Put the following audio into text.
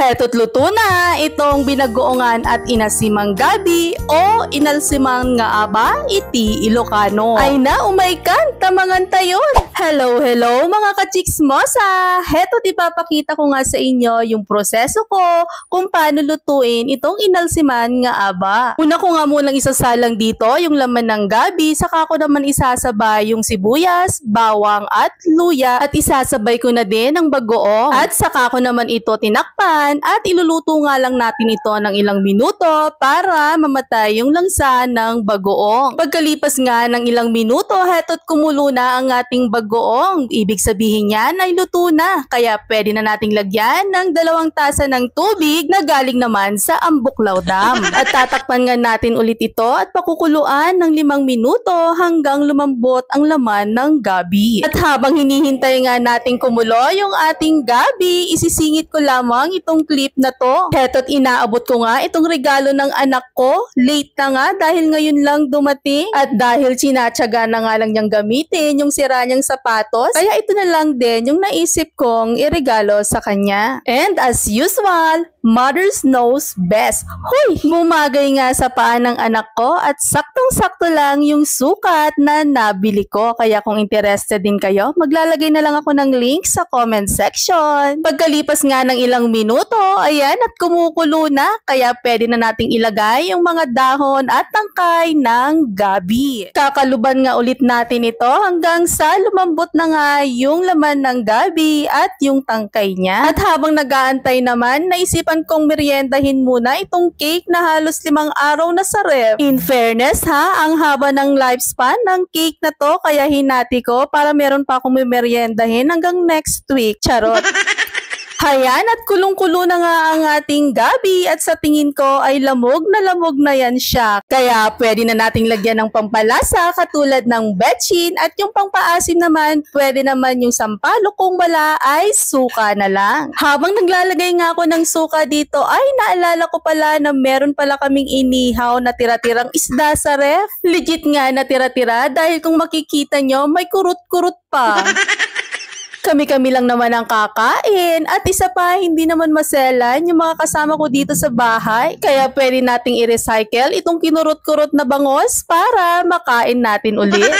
Heto't luto na itong binagoongan at inasimang gabi o inalsimang nga aba iti Ilocano. Ay na umaykan, tamangan tayon! Hello mga kachiksmosa! Heto't ipapakita ko nga sa inyo yung proseso ko kung paano lutuin itong inalsiman nga aba. Una ko nga munang isasalang dito yung laman ng gabi, saka ko naman isasabay yung sibuyas, bawang at luya at isasabay ko na din ang bagoong at saka ko naman ito tinakpan at iluluto nga lang natin ito ng ilang minuto para mamatay yung langsa ng bagoong. Pagkalipas nga ng ilang minuto, heto't kumulo na ang ating bagoong. Ibig sabihin niyan ay luto na, kaya pwede na nating lagyan ng 2 tasa ng tubig na galing naman sa Ambuklaw Dam. At tatakpan nga natin ulit ito at pakukuluan ng 5 minuto hanggang lumambot ang laman ng gabi. At habang hinihintay nga nating kumulo yung ating gabi, isisingit ko lamang itong clip na to. Heto't inaabot ko nga itong regalo ng anak ko. Late na nga dahil ngayon lang dumating at dahil sinatsaga na nga lang niyang gamitin yung sira niyang sapatos, kaya ito na lang din yung naisip kong iregalo sa kanya. And as usual, Mother's knows best. Hoy! Bumagay nga sa paa ng anak ko at saktong-sakto lang yung sukat na nabili ko. Kaya kung interested din kayo, maglalagay na lang ako ng link sa comment section. Pagkalipas nga ng ilang minuto, ayan at kumukulo na. Kaya pwede na nating ilagay yung mga dahon at tangkay ng gabi. Kakaluban nga ulit natin ito hanggang sa lumambot na nga yung laman ng gabi at yung tangkay niya. At habang nag-aantay naman, naisipan kong meriendahin muna itong cake na halos 5 araw na sa ref. In fairness ha, ang haba ng lifespan ng cake na to, kaya hinati ko para meron pa akong meriendahin hanggang next week. Charot! Hayan at kulong-kulo na nga ang ating gabi at sa tingin ko ay lamog na yan siya. Kaya pwede na nating lagyan ng pampalasa katulad ng betchin at yung pangpaasim naman, pwede naman yung sampalok, kung wala ay suka na lang. Habang naglalagay nga ako ng suka dito ay naalala ko pala na meron pala kaming inihaw na tira-tirang isda sa ref. Legit nga na tira-tira dahil kung makikita nyo may kurut-kurut pa. Kami-kami lang naman ang kakain at isa pa hindi naman maselan yung mga kasama ko dito sa bahay, kaya pwede nating i-recycle itong kinurot-kurot na bangos para makain natin ulit.